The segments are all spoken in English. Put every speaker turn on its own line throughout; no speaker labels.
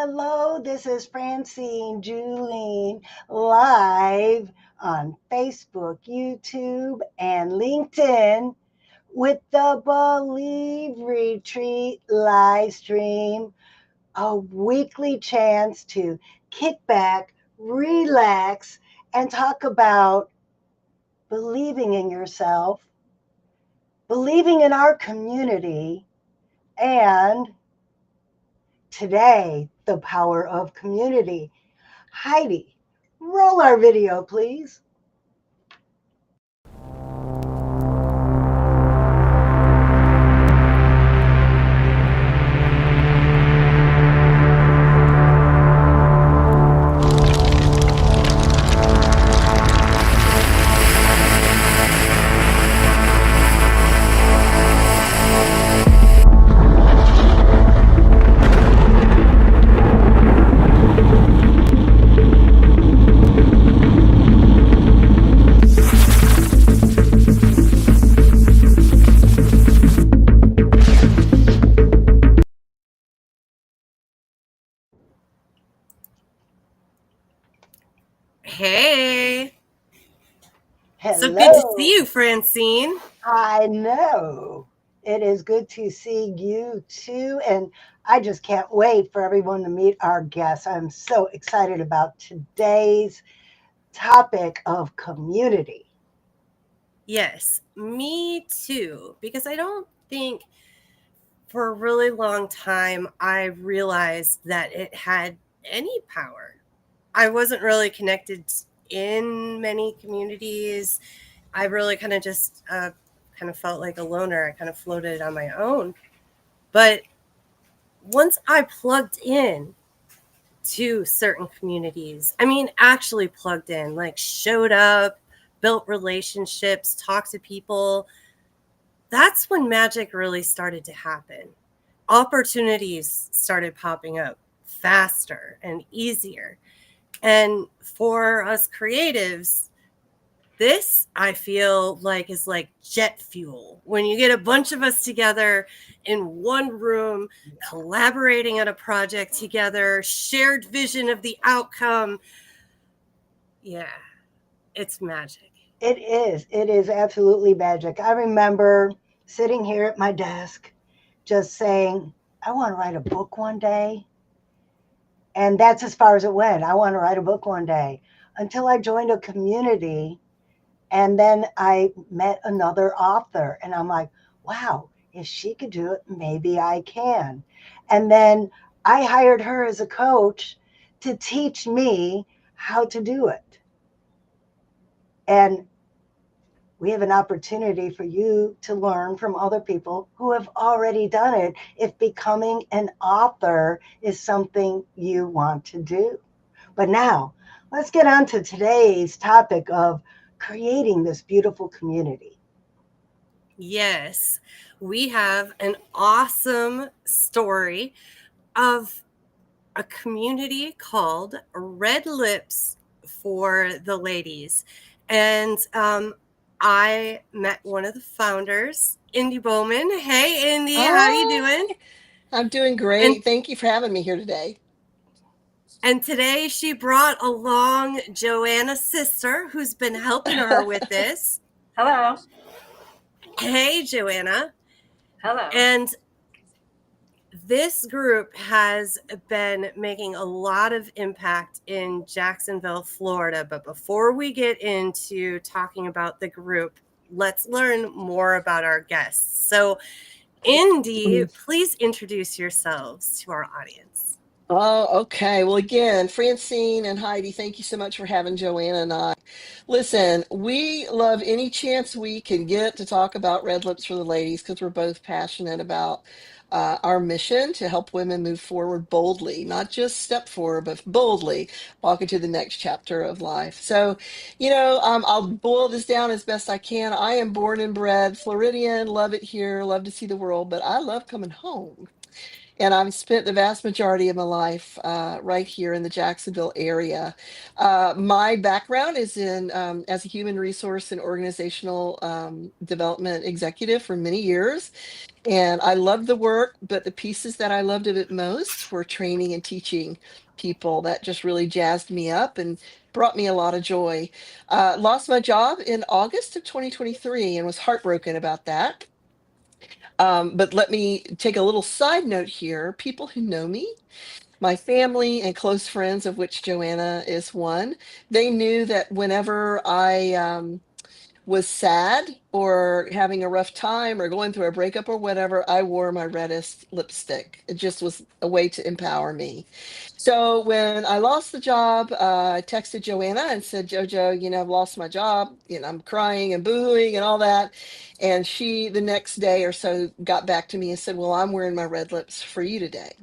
Hello, this is Francine Juline live on Facebook, YouTube, and LinkedIn with the Believe Retreat live stream, a weekly chance to kick back, relax, and talk about believing in yourself, believing in our community, and today, the power of community. Heidi, roll our video, please.
Hey. So good to see
Hello.
you, Francine.
I know. It is good to see you too. And I just can't wait for everyone to meet our guests. I'm so excited about today's topic of community.
Yes, me too. Because I don't think for a really long time I realized that it had any power. I wasn't really connected in many communities. I really kind of just kind of felt like a loner. I kind of floated on my own. But once I plugged in to certain communities, I mean, actually plugged in, like showed up, built relationships, talked to people, that's when magic really started to happen. Opportunities started popping up faster and easier. And for us creatives, this I feel like is like jet fuel. When you get a bunch of us together in one room, collaborating on a project together, shared vision of the outcome. Yeah, it's magic.
It is. It is absolutely magic. I remember sitting here at my desk just saying, I want to write a book one day. And that's as far as it went. I want to write a book one day until I joined a community. And then I met another author, and I'm like, wow, if she could do it, maybe I can. And then I hired her as a coach to teach me how to do it. And we have an opportunity for you to learn from other people who have already done it if becoming an author is something you want to do. But now, let's get on to today's topic of creating this beautiful community.
Yes, we have an awesome story of a community called Red Lips for the Ladies. And I met one of the founders, Indy Bowman. Hey, Indy, how you doing?
Hi, I'm doing
And
great. Thank you for having me here today.
and today she brought along Joanna's sister, who's been helping her with this.
Hello.
Hey, Joanna.
Hello.
And this group has been making a lot of impact in Jacksonville, Florida. But before we get into talking about the group, let's learn more about our guests. So, Indy, please introduce yourselves to our audience.
Oh, okay. Well, again, Francine and Heidi, thank you so much for having Joanna and I. Listen, we love any chance we can get to talk about Red Lips for the Ladies because we're both passionate about our mission to help women move forward boldly, not just step forward, but boldly walk into the next chapter of life. So, I'll boil this down as best I can. I am born and bred Floridian, love it here, love to see the world, but I love coming home. And I've spent the vast majority of my life right here in the Jacksonville area. My background is in as a human resource and organizational development executive for many years. And I loved the work, but the pieces that I loved of it most were training and teaching people. That just really jazzed me up and brought me a lot of joy. Lost my job in August of 2023 and was heartbroken about that. But let me take a little side note here. People who know me, my family and close friends, of which Joanna is one, they knew that whenever I was sad or having a rough time or going through a breakup or whatever, I wore my reddest lipstick. It just was a way to empower me. So when I lost the job, I texted Joanna and said, JoJo, I've lost my job. I'm crying and boohooing and all that. And she, the next day or so, got back to me and said, well, I'm wearing my red lips for you today.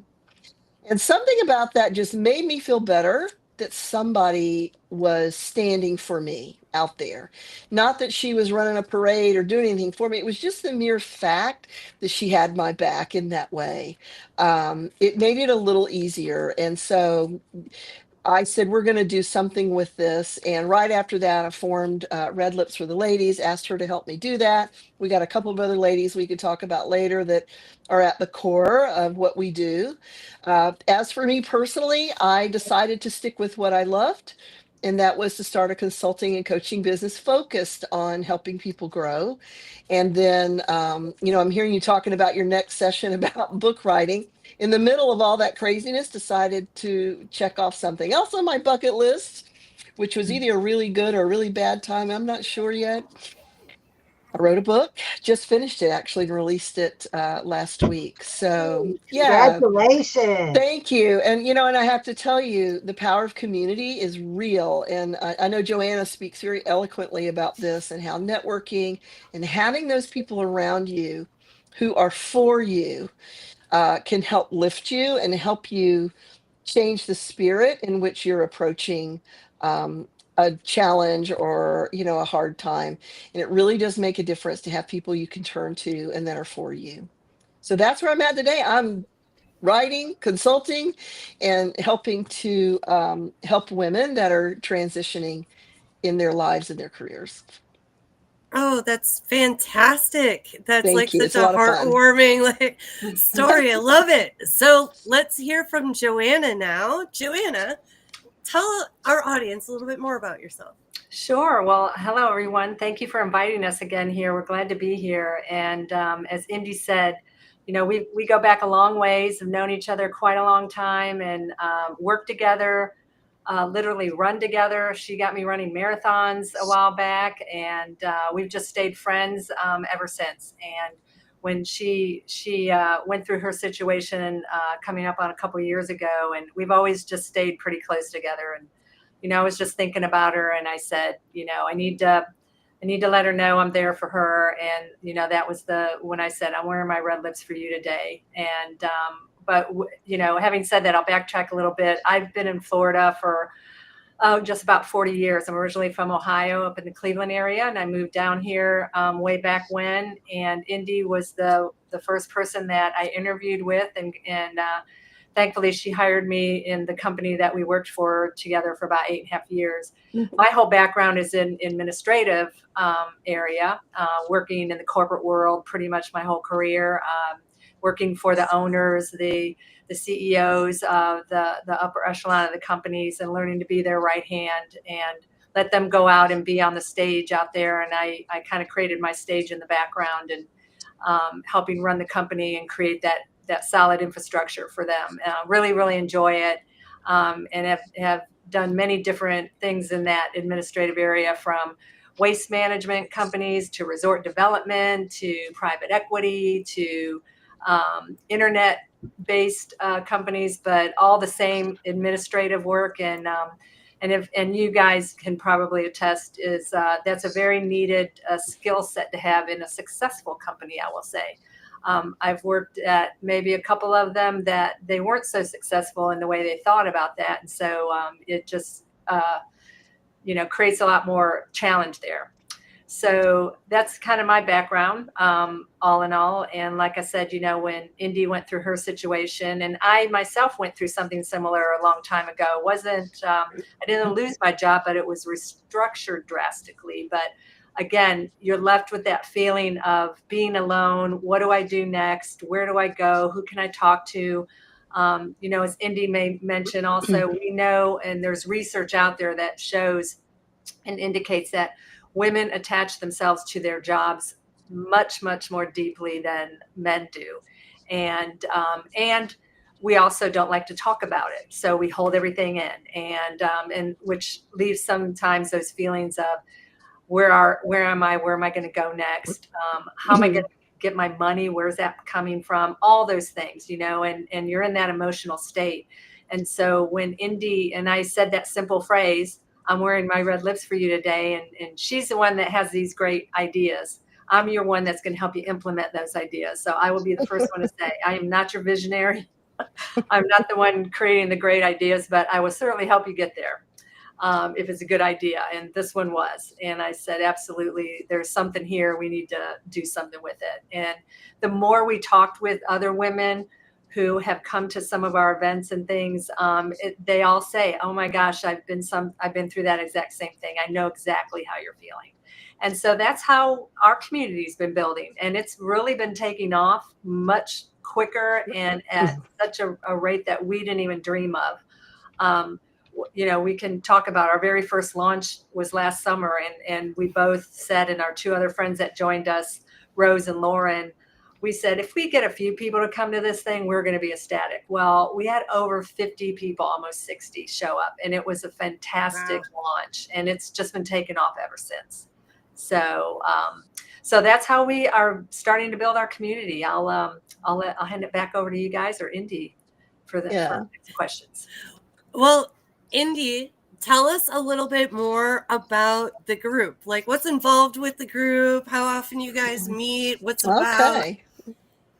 And something about that just made me feel better that somebody was standing for me out there. Not that she was running a parade or doing anything for me. It was just the mere fact that she had my back in that way. It made it a little easier. And so I said, we're going to do something with this. And right after that, I formed Red Lips for the Ladies, asked her to help me do that. We got a couple of other ladies we could talk about later that are at the core of what we do. As for me personally, I decided to stick with what I loved. And that was to start a consulting and coaching business focused on helping people grow. And then, I'm hearing you talking about your next session about book writing. In the middle of all that craziness, decided to check off something else on my bucket list, which was either a really good or a really bad time. I'm not sure yet. I wrote a book, just finished it actually, and released it last week. So, yeah,
Congratulations.
thank you. And I have to tell you, the power of community is real. And I know Joanna speaks very eloquently about this and how networking and having those people around you who are for you can help lift you and help you change the spirit in which you're approaching a challenge or a hard time. And it really does make a difference to have people you can turn to and that are for you. So that's where I'm at today. I'm writing, consulting, and helping to help women that are transitioning in their lives and their careers.
Oh, that's fantastic. That's
Thank
like
you.
such
It's a
a
lot of fun.
heartwarming story. I love it. So let's hear from Joanna now. Joanna, tell our audience a little bit more about yourself.
Sure. Well, hello, everyone. Thank you for inviting us again here. We're glad to be here. And as Indy said, we go back a long ways, have known each other quite a long time and worked together, literally run together. She got me running marathons a while back, and we've just stayed friends ever since. And when she went through her situation coming up on a couple of years ago, and we've always just stayed pretty close together. And I was just thinking about her, and I said, I need to let her know I'm there for her. And that was when I said, I'm wearing my red lips for you today. And but having said that, I'll backtrack a little bit. I've been in Florida for just about 40 years. I'm originally from Ohio, up in the Cleveland area, and I moved down here way back when. And Indy was the first person that I interviewed with, and thankfully, she hired me in the company that we worked for together for about 8.5 years. Mm-hmm. My whole background is in administrative area, working in the corporate world pretty much my whole career, working for the owners, the CEOs, the upper echelon of the companies, and learning to be their right hand and let them go out and be on the stage out there. And I kind of created my stage in the background and helping run the company and create that solid infrastructure for them. Really, really enjoy it, and have done many different things in that administrative area, from waste management companies to resort development to private equity to internet-based companies, but all the same administrative work. And you guys can probably attest, is that's a very needed skill set to have in a successful company, I will say. I've worked at maybe a couple of them that they weren't so successful in the way they thought about that. And so it just, creates a lot more challenge there. So that's kind of my background, all in all. And like I said, you know, when Indy went through her situation, and I myself went through something similar a long time ago. It wasn't, I didn't lose my job, but it was restructured drastically. But again, you're left with that feeling of being alone. What do I do next? Where do I go? Who can I talk to? You know, as Indy may mention also, we know, and there's research out there that shows and indicates that women attach themselves to their jobs much, much more deeply than men do. And we also don't like to talk about it. So we hold everything in, and which leaves sometimes those feelings of where am I? Where am I going to go next? How am I going to get my money? Where's that coming from? All those things, you know, and you're in that emotional state. And so when Indy and I said that simple phrase, I'm wearing my red lips for you today, and she's the one that has these great ideas. I'm your one that's going to help you implement those ideas. So I will be the first one to say, I am not your visionary. I'm not the one creating the great ideas, but I will certainly help you get there. If it's a good idea. And this one was. And I said, absolutely, there's something here. We need to do something with it. And the more we talked with other women who have come to some of our events and things, they all say, oh my gosh, I've been through that exact same thing. I know exactly how you're feeling. And so that's how our community's been building. And it's really been taking off much quicker and at such a rate that we didn't even dream of. You know, we can talk about our very first launch was last summer, and we both said, and our two other friends that joined us, Rose and Lauren, we said, if we get a few people to come to this thing, we're going to be ecstatic. Well, we had over 50 people, almost 60 show up, and it was a fantastic launch, and it's just been taken off ever since. So, so that's how we are starting to build our community. I'll hand it back over to you guys or Indy for the next questions.
Well, Indy, tell us a little bit more about the group. Like, what's involved with the group? How often you guys meet? What's about?
Okay.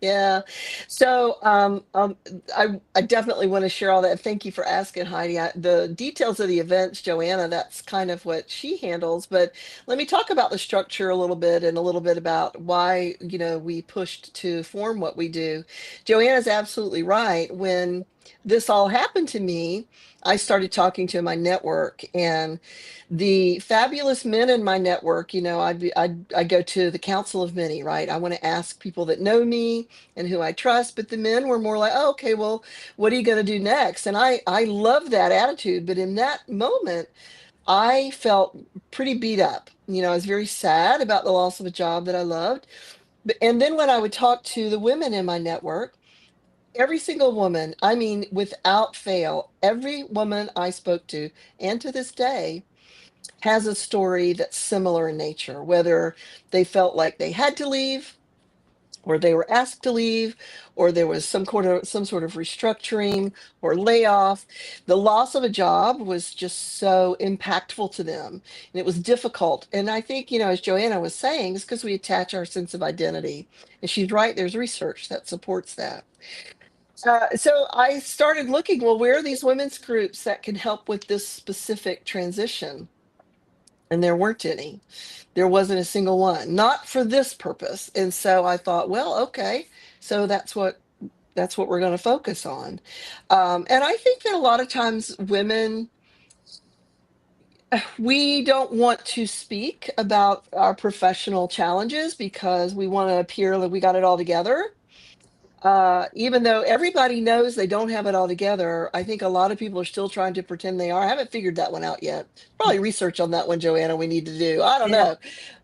Yeah. So I definitely want to share all that. Thank you for asking, Heidi. The details of the events, Joanna, that's kind of what she handles. But let me talk about the structure a little bit and a little bit about why, you know, we pushed to form what we do. Joanna's absolutely right. When this all happened to me, I started talking to my network, and the fabulous men in my network, you know, I go to the council of many, right? I want to ask people that know me and who I trust, but the men were more like, oh, okay, well, what are you going to do next? And I love that attitude, but in that moment, I felt pretty beat up. You know, I was very sad about the loss of a job that I loved. And then when I would talk to the women in my network, every single woman, I mean, without fail, every woman I spoke to, and to this day, has a story that's similar in nature, whether they felt like they had to leave, or they were asked to leave, or there was some sort of restructuring or layoff. The loss of a job was just so impactful to them, and it was difficult. And I think, you know, as Joanna was saying, it's because we attach our sense of identity. And she's right, there's research that supports that. So I started looking, well, where are these women's groups that can help with this specific transition? And there weren't any. There wasn't a single one, not for this purpose. And so I thought, well, okay, so that's what we're going to focus on. And I think that a lot of times women, we don't want to speak about our professional challenges because we want to appear like we got it all together. Even though everybody knows they don't have it all together, I think a lot of people are still trying to pretend they are. I haven't figured that one out yet. Probably research on that one, Joanna, we need to do. I don't know.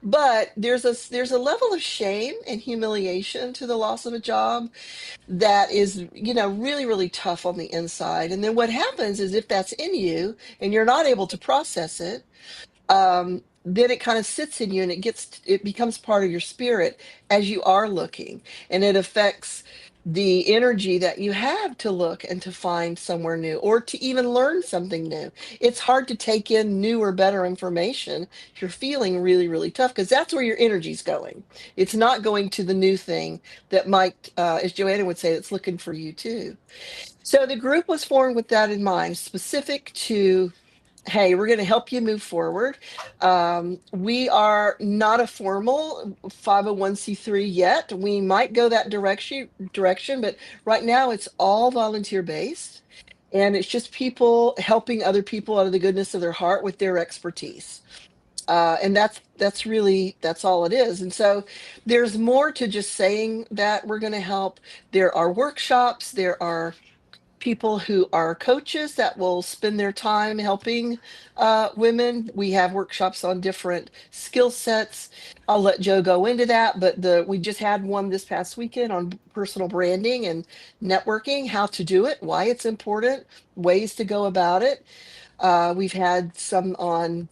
But there's a level of shame and humiliation to the loss of a job that is, you know, really, really tough on the inside. And then what happens is if that's in you and you're not able to process it, then it kind of sits in you and it becomes part of your spirit as you are looking, and it affects the energy that you have to look and to find somewhere new or to even learn something new. It's hard to take in new or better information if you're feeling really, really tough, because that's where your energy's going. It's not going to the new thing that might, as Joanna would say, it's looking for you too. So the group was formed with that in mind, specific to hey, we're going to help you move forward. We are not a formal 501c3 yet. We might go that direction, but right now it's all volunteer based. And it's just people helping other people out of the goodness of their heart with their expertise. And that's all it is. And so there's more to just saying that we're going to help. There are workshops, there are people who are coaches that will spend their time helping women. We have workshops on different skill sets. I'll let Joe go into that, but we just had one this past weekend on personal branding and networking, how to do it, why it's important, ways to go about it. We've had some on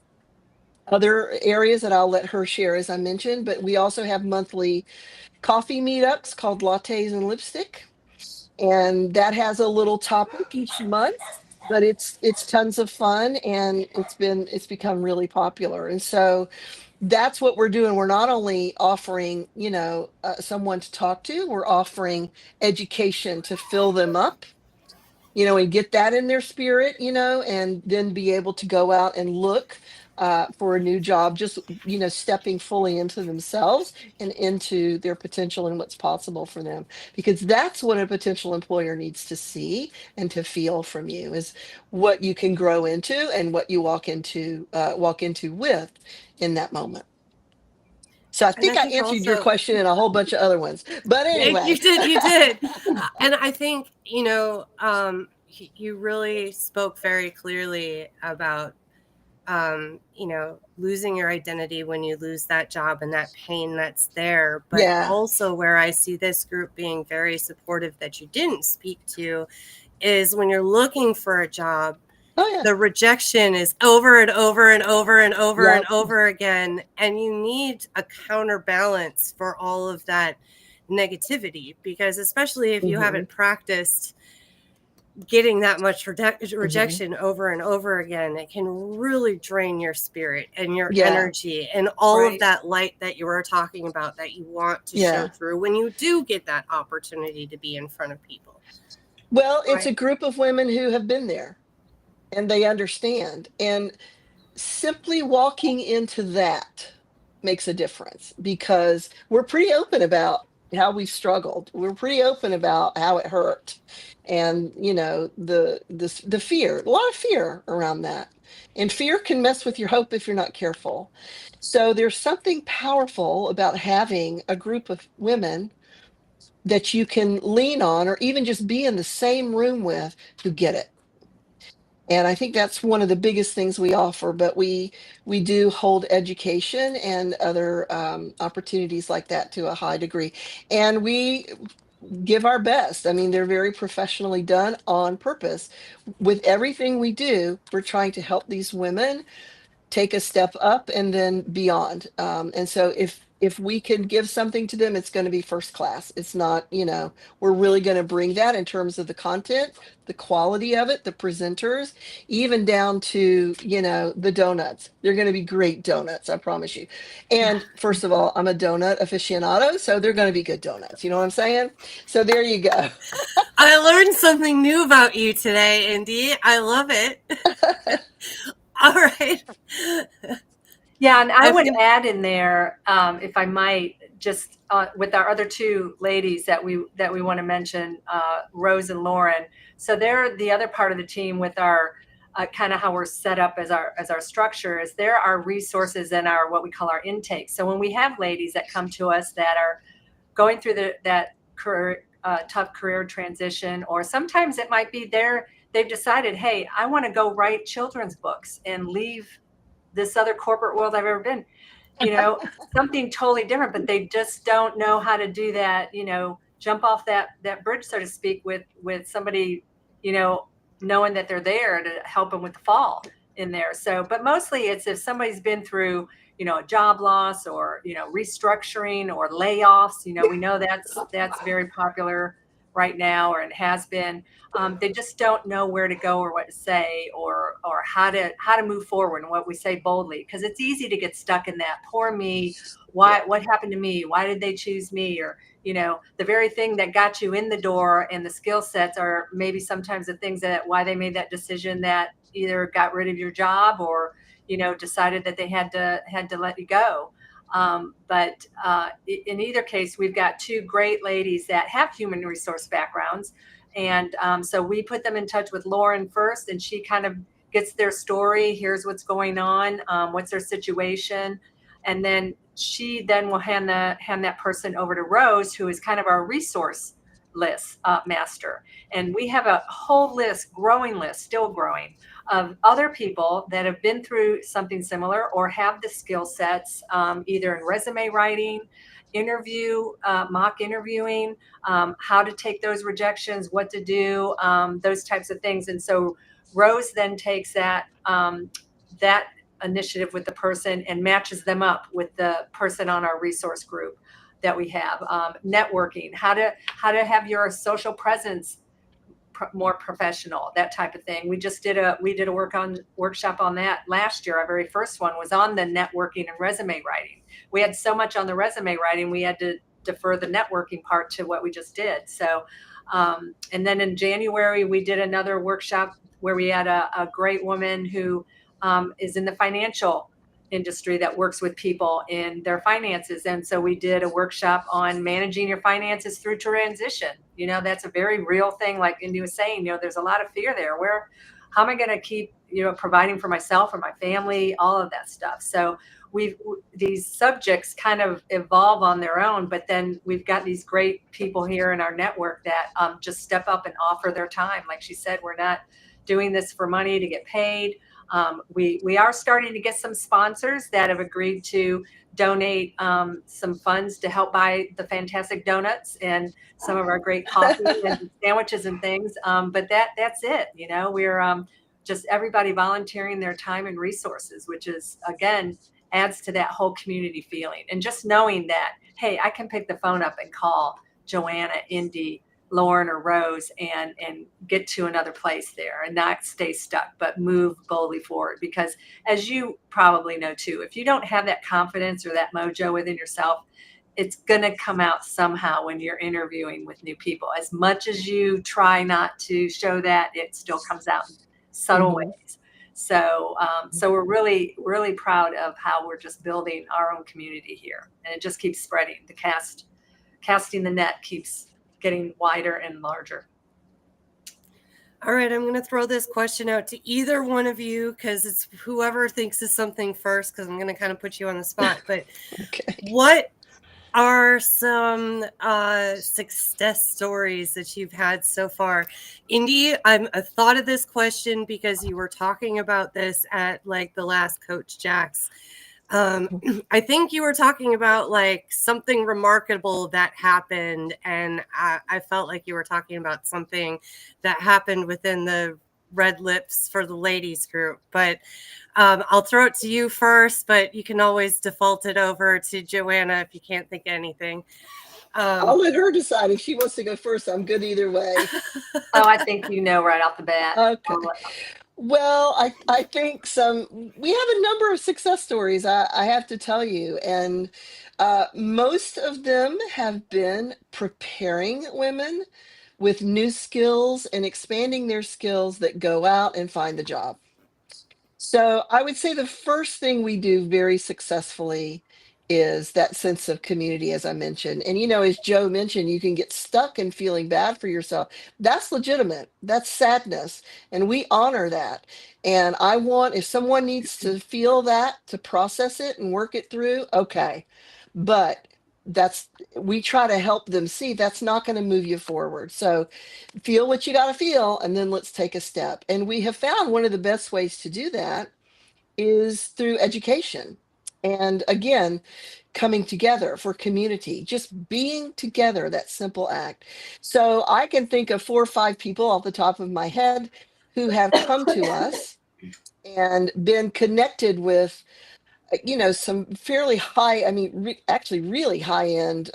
other areas that I'll let her share, as I mentioned, but we also have monthly coffee meetups called Lattes and Lipstick, and that has a little topic each month, but it's tons of fun, and it's become really popular. And so that's what we're doing. We're not only offering, someone to talk to, we're offering education to fill them up, and get that in their spirit, and then be able to go out and look for a new job, just, stepping fully into themselves and into their potential and what's possible for them. Because that's what a potential employer needs to see and to feel from you is what you can grow into and what you walk into with in that moment. So I
And I
think I
think
answered your
also,
question and a whole bunch of other ones. But anyway.
you did. And I think, you really spoke very clearly about, losing your identity when you lose that job and that pain that's there. But
Yeah.
also where I see this group being very supportive that you didn't speak to is when you're looking for a job,
Oh yeah.
the rejection is over and over and over and over
Yep.
and over again. And you need a counterbalance for all of that negativity, because especially if you haven't practiced getting that much rejection over and over again, it can really drain your spirit and your energy and all of that light that you were talking about that you want to show through when you do get that opportunity to be in front of people.
Well, it's a group of women who have been there and they understand. And simply walking into that makes a difference because we're pretty open about how we struggled. We're pretty open about how it hurt. And the fear, a lot of fear around that. And fear can mess with your hope if you're not careful. So there's something powerful about having a group of women that you can lean on or even just be in the same room with who get it. And I think that's one of the biggest things we offer, but we do hold education and other opportunities like that to a high degree. And we give our best. I mean, they're very professionally done on purpose. With everything we do, we're trying to help these women take a step up and then beyond. And so if we can give something to them, it's going to be first class. It's not, we're really going to bring that in terms of the content, the quality of it, the presenters, even down to, the donuts. They're going to be great donuts, I promise you. And first of all, I'm a donut aficionado, so they're going to be good donuts. You know what I'm saying? So there you go.
I learned something new about you today, Indy. I love it. All right.
Yeah, and I would add in there, if I might, just with our other two ladies that we want to mention, Rose and Lauren. So they're the other part of the team with our kind of how we're set up as our structure is there are resources in our what we call our intake. So when we have ladies that come to us that are going through that career, tough career transition, or sometimes it might be they've decided, hey, I want to go write children's books and leave this other corporate world I've ever been, something totally different, but they just don't know how to do that, jump off that bridge, so to speak, with somebody, knowing that they're there to help them with the fall in there. So, but mostly it's if somebody's been through, a job loss or, restructuring or layoffs, we know that's very popular right now, or it has been. They just don't know where to go or what to say, or how to move forward and what we say boldly, because it's easy to get stuck in that poor me. Why? What happened to me? Why did they choose me? Or the very thing that got you in the door, and the skill sets are maybe sometimes the things that why they made that decision that either got rid of your job or decided that they had to let you go. But in either case, we've got two great ladies that have human resource backgrounds. And so we put them in touch with Lauren first, and she kind of gets their story. Here's what's going on. What's their situation? And then she then will hand that person over to Rose, who is kind of our resource list master. And we have a whole list, growing list, still growing, of other people that have been through something similar or have the skill sets, either in resume writing, mock interviewing, how to take those rejections, what to do, those types of things. And so Rose then takes that initiative with the person and matches them up with the person on our resource group that we have. Networking, how to have your social presence more professional, that type of thing. We did a workshop on that last year. Our very first one was on the networking and resume writing. We had so much on the resume writing, we had to defer the networking part to what we just did. So, and then in January, we did another workshop where we had a great woman who is in the financial industry that works with people in their finances. And so we did a workshop on managing your finances through transition. That's a very real thing. Like Indy was saying, there's a lot of fear there. How am I going to keep, providing for myself or my family, all of that stuff. So these subjects kind of evolve on their own, but then we've got these great people here in our network that just step up and offer their time. Like she said, we're not doing this for money to get paid. We are starting to get some sponsors that have agreed to donate some funds to help buy the fantastic donuts and some of our great coffee and sandwiches and things. But that's it. We're just everybody volunteering their time and resources, which is, again, adds to that whole community feeling. And just knowing that, hey, I can pick the phone up and call Joanna, Indy, Lauren, or Rose and get to another place there and not stay stuck, but move boldly forward. Because as you probably know too, if you don't have that confidence or that mojo within yourself, it's going to come out somehow when you're interviewing with new people. As much as you try not to show that, it still comes out in subtle ways. So we're really, really proud of how we're just building our own community here. And it just keeps spreading. Casting the net keeps getting wider and larger.
All right, I'm going to throw this question out to either one of you because it's whoever thinks of something first, because I'm going to kind of put you on the spot. But
Okay.
What are some success stories that you've had so far? Indy, I thought of this question because you were talking about this at like the last Coach Jack's. I think you were talking about like something remarkable that happened, and I felt like you were talking about something that happened within the Red Lips for the ladies group. But I'll throw it to you first, but you can always default it over to Joanna if you can't think of anything.
I'll let her decide. If she wants to go first, I'm good either way.
I think right off the bat.
Okay. Well, I think we have a number of success stories, I have to tell you. And most of them have been preparing women with new skills and expanding their skills that go out and find the job. So I would say the first thing we do very successfully is that sense of community, as I mentioned. And, as Joe mentioned, you can get stuck in feeling bad for yourself. That's legitimate. That's sadness. And we honor that. And if someone needs to feel that, to process it and work it through, okay. But we try to help them see that's not going to move you forward. So feel what you got to feel, and then let's take a step. And we have found one of the best ways to do that is through education. And again, coming together for community, just being together, that simple act. So I can think of 4 or 5 people off the top of my head who have come to us and been connected with some fairly high, I mean, actually really high end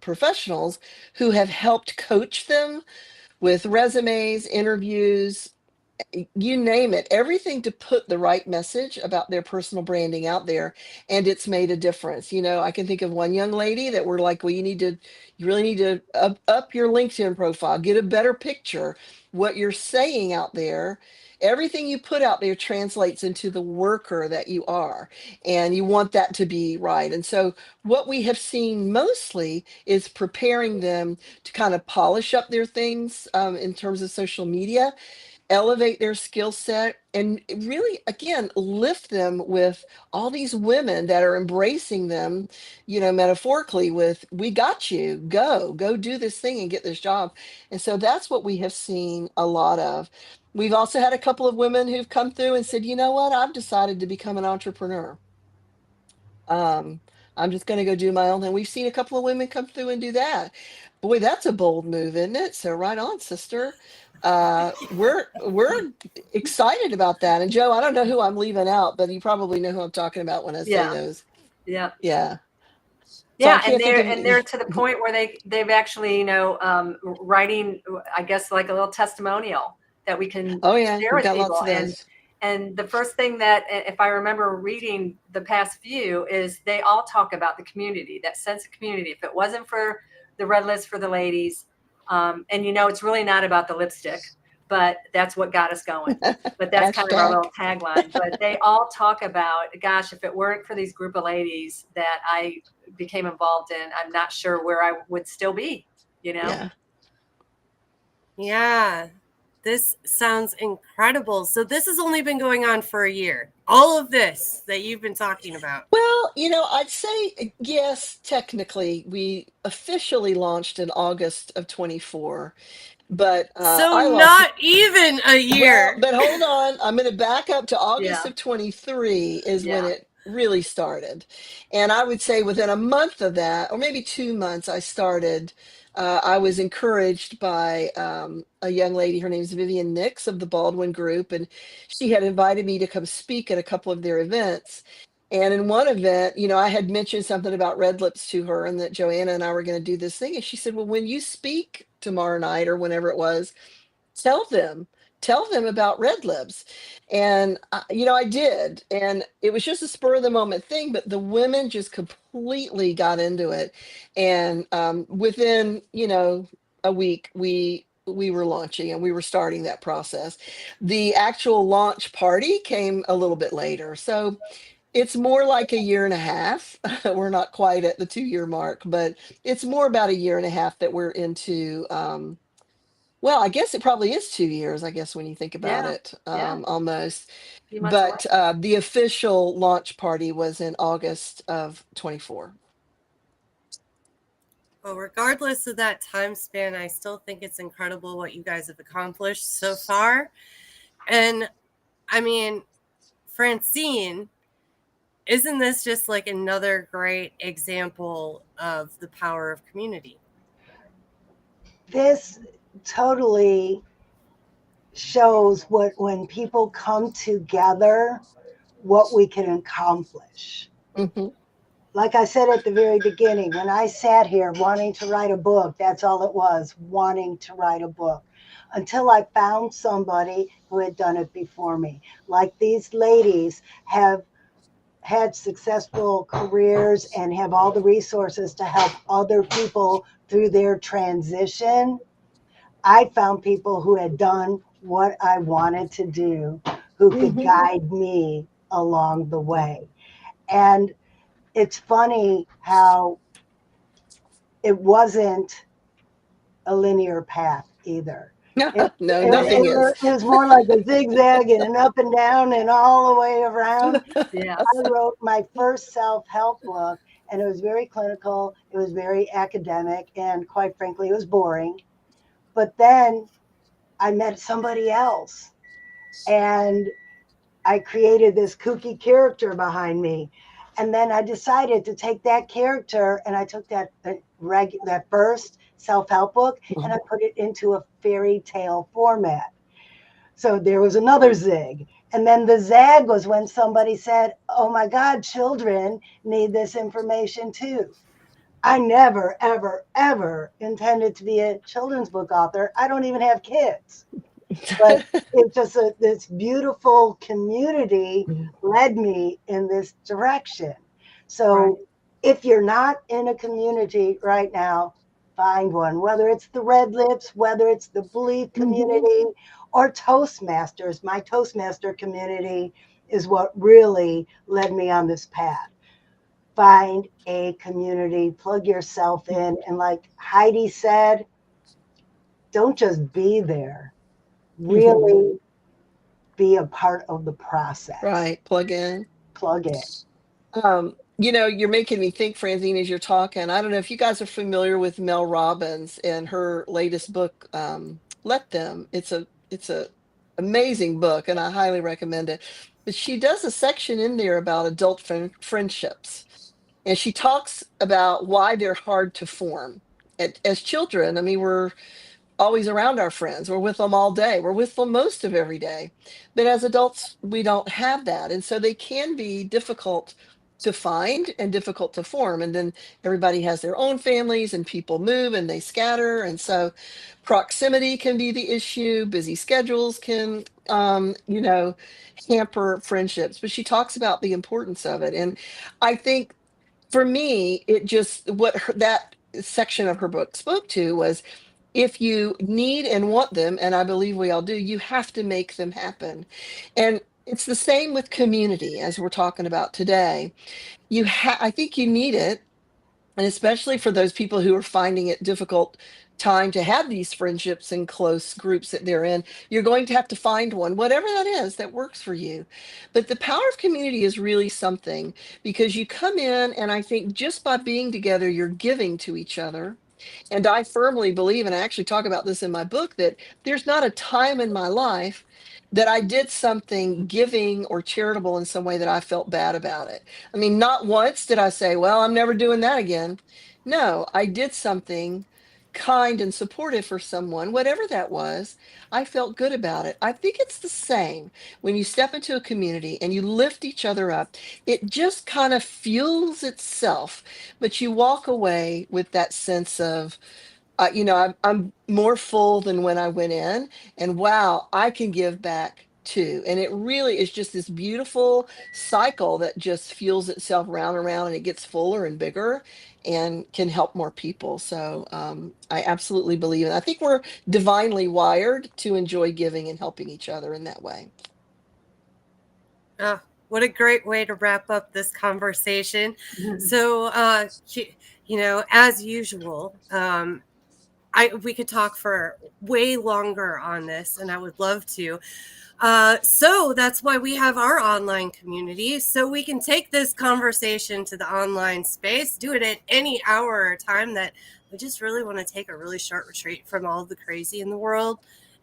professionals who have helped coach them with resumes, interviews, you name it, everything to put the right message about their personal branding out there. And it's made a difference. I can think of one young lady that we're like, well, you really need to up your LinkedIn profile, get a better picture. What you're saying out there, everything you put out there translates into the worker that you are. And you want that to be right. And so what we have seen mostly is preparing them to kind of polish up their things in terms of social media, elevate their skill set, and really again lift them with all these women that are embracing them, metaphorically, with we got you, go do this thing and get this job. And so that's what we have seen a lot of. We've also had a couple of women who've come through and said, you know what, I've decided to become an entrepreneur. I'm just going to go do my own thing. We've seen a couple of women come through and do that. Boy, that's a bold move, isn't it? So right on, sister. We're excited about that. And Joe, I don't know who I'm leaving out, but you probably know who I'm talking about when I say
Yeah.
those.
Yeah.
Yeah. So I
Yeah, and
can't think
they're
of.
and they're to the point where they've actually, writing, I guess, like a little testimonial that we can
Oh yeah,
share
we've
with
got lots
people.
of those.
And the first thing that, if I remember reading the past few, is they all talk about the community, that sense of community. If it wasn't for the Red List for the ladies, and it's really not about the lipstick, but that's what got us going. But that's kind of our
Hashtag.
little tagline. But they all talk about, gosh, if it weren't for these group of ladies that I became involved in, I'm not sure where I would still be,
Yeah.
Yeah. This sounds incredible. So this has only been going on for a year. All of this that you've been talking about.
Well, I'd say yes, technically we officially launched in August of 24, but
So
I lost.
not even a
Well,
year.
but hold on. I'm going to back up to August
Yeah.
of 23 is when
Yeah.
it really started. And I would say within a month of that, or maybe 2 months, I was encouraged by a young lady. Her name's Vivian Nix of the Baldwin Group. And she had invited me to come speak at a couple of their events. And in one event, I had mentioned something about Red Lips to her and that Joanna and I were going to do this thing. And she said, well, when you speak tomorrow night or whenever it was, tell them about Red Lips. And I did, and it was just a spur of the moment thing, but the women just completely got into it. And within a week, we were launching and we were starting that process. The actual launch party came a little bit later, so it's more like a year and a half. We're not quite at the 2-year mark, but it's more about a year and a half that we're into. Well, I guess it probably is 2 years, I guess, when you think about
Yeah.
it,
Yeah.
almost.
A few months away.
But the official launch party was in August of 24.
Well, regardless of that time span, I still think it's incredible what you guys have accomplished so far. And I mean, Francine, isn't this just like another great example of the power of community?
This totally shows when people come together, what we can accomplish.
Hmm.
Like I said at the very beginning, when I sat here wanting to write a book, that's all it was, wanting to write a book, until I found somebody who had done it before me. Like these ladies have had successful careers and have all the resources to help other people through their transition. I found people who had done what I wanted to do, who could
Hmm.
guide me along the way. And it's funny how it wasn't a linear path either. It,
No, nothing is.
it was more like a zigzag and an up and down and all the way around.
Yeah.
I wrote my first self-help book, and it was very clinical. It was very academic, and quite frankly, it was boring. But then I met somebody else, and I created this kooky character behind me. And then I decided to take that character, and I took that first self-help book and I put it into a fairy tale format. So there was another zig. And then the zag was when somebody said, oh my God, children need this information too. I never, ever, ever intended to be a children's book author. I don't even have kids. But it's just this beautiful community led me in this direction. So
Right.
if you're not in a community right now, find one, whether it's the Red Lips, whether it's the Believe community or Toastmasters. My Toastmaster community is what really led me on this path. Find a community, plug yourself in. And like Heidi said, don't just be there, really be a part of the process.
Right. Plug in.
Plug in.
You're making me think, Francine, as you're talking. I don't know if you guys are familiar with Mel Robbins and her latest book, Let Them. It's a amazing book, and I highly recommend it. But she does a section in there about adult friendships, and she talks about why they're hard to form. As children, I mean, we're always around our friends. We're with them all day. We're with them most of every day. But as adults, we don't have that. And so they can be difficult to find and difficult to form. And then everybody has their own families and people move and they scatter. And so proximity can be the issue. Busy schedules can, hamper friendships. But she talks about the importance of it. And I think for me, it just that section of her book spoke to was if you need and want them, and I believe we all do, you have to make them happen. And it's the same with community as we're talking about today. I think you need it, and especially for those people who are finding it difficult time to have these friendships and close groups that they're in, you're going to have to find one, whatever that is, that works for you. But the power of community is really something, because you come in, and I think just by being together, you're giving to each other. And I firmly believe, and I actually talk about this in my book, that there's not a time in my life that I did something giving or charitable in some way that I felt bad about it. I mean, not once did I say, well, I'm never doing that again. No, I did something kind and supportive for someone, whatever that was. I felt good about it. I think it's the same when you step into a community and you lift each other up. It just kind of fuels itself, but you walk away with that sense of, I'm more full than when I went in, and wow, I can give back too. And it really is just this beautiful cycle that just fuels itself round and round, and it gets fuller and bigger and can help more people. So I absolutely believe it. I think we're divinely wired to enjoy giving and helping each other in that way.
Oh, what a great way to wrap up this conversation. So, as usual, we could talk for way longer on this, and I would love to. So that's why we have our online community, so we can take this conversation to the online space, do it at any hour or time that we just really want to take a really short retreat from all the crazy in the world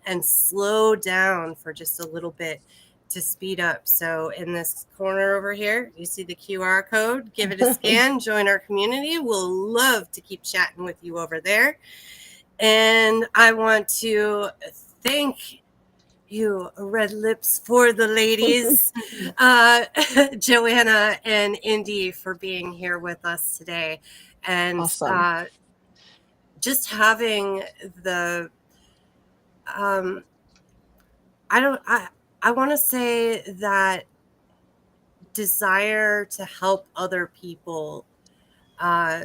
and slow down for just a little bit to speed up. So in this corner over here, you see the QR code, give it a scan, join our community. We'll love to keep chatting with you over there. And I want to thank you, Red Lips for the ladies, Joanna and Indy, for being here with us today. And
Awesome.
just having the, I want to say that desire to help other people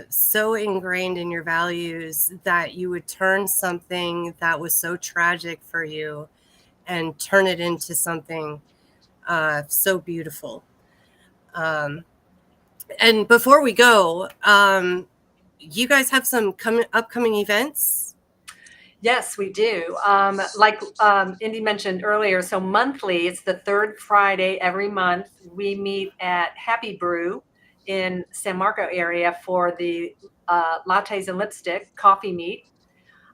so ingrained in your values that you would turn something that was so tragic for you and turn it into something so beautiful. And before we go, you guys have some upcoming events?
Yes, we do. Like Indy mentioned earlier, so monthly, it's the third Friday every month. We meet at Happy Brew in San Marco area for the Lattes and Lipstick coffee meet.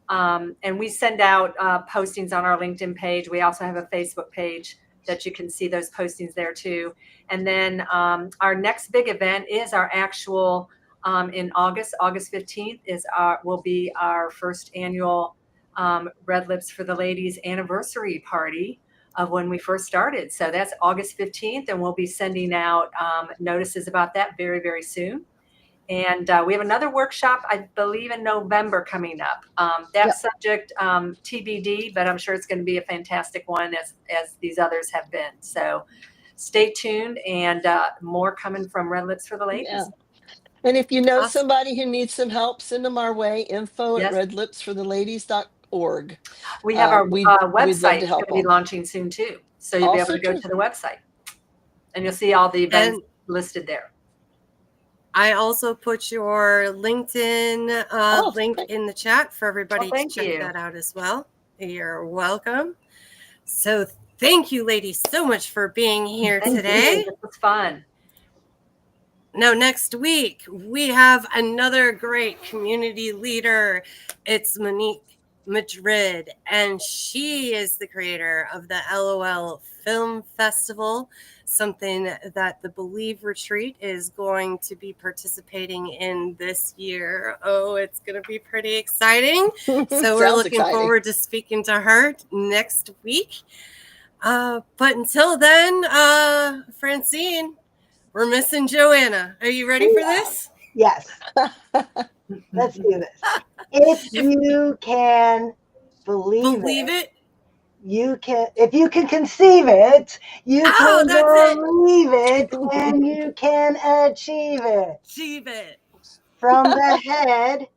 And we send out postings on our LinkedIn page. We also have a Facebook page that you can see those postings there too. And then our next big event is our actual in August 15th will be our first annual Red Lips for the Ladies anniversary party. of when we first started. So that's August 15th, and we'll be sending out notices about that very, very soon. And we have another workshop, I believe, in November coming up. That
Yep.
subject TBD, but I'm sure it's going to be a fantastic one as these others have been. So stay tuned, and more coming from Red Lips for the Ladies.
Yeah. And if you know
Awesome.
somebody who needs some help, send them our way. Info
Yes.
at redlipsfortheladies.org.
We have our
we'd love
website
to
going
help
to be
them.
launching soon too. So you'll be able
Also
to go
true.
to the website, and you'll see all the events
And
listed there.
I also put your LinkedIn
Oh,
link
great.
in the chat for everybody to
thank
check
you.
that out as well. You're welcome. So thank you, ladies, so much for being here
Thank
today.
you. This was fun.
Now, next week, we have another great community leader. It's Monique Madrid, and she is the creator of the LOL Film Festival, something that the Believe Retreat is going to be participating in this year. Oh, it's going to be pretty exciting. So we're
Sounds
looking
exciting.
forward to speaking to her next week. But until then, Francine, we're missing Joanna. Are you ready for this?
Yes. Let's do this. If you can believe
it.
you can, if you can conceive it, you
Oh,
can
that's it.
believe it, and you can achieve it.
Achieve it.
From the head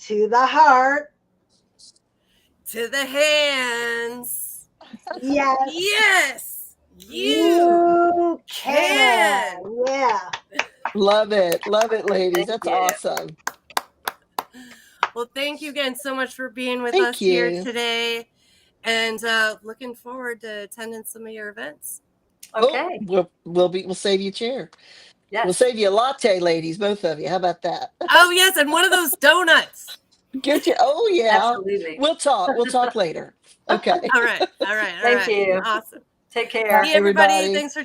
to the heart.
To the hands.
Yes,
Yes. You
you
can.
can. Yeah.
Love it. Love it, ladies.
Thank
That's
you.
awesome.
Well, thank you again so much for being with
Thank
us here
you.
today. And looking forward to attending some of your events.
Okay.
Oh, we'll save you a chair.
Yes.
We'll save you a latte, ladies, both of you. How about that?
Oh, yes. And one of those donuts.
Get you. Oh, yeah.
Absolutely.
We'll talk. We'll talk later. Okay.
All right.
Thank you.
Awesome.
Take care.
See everybody.
everybody.
Thanks for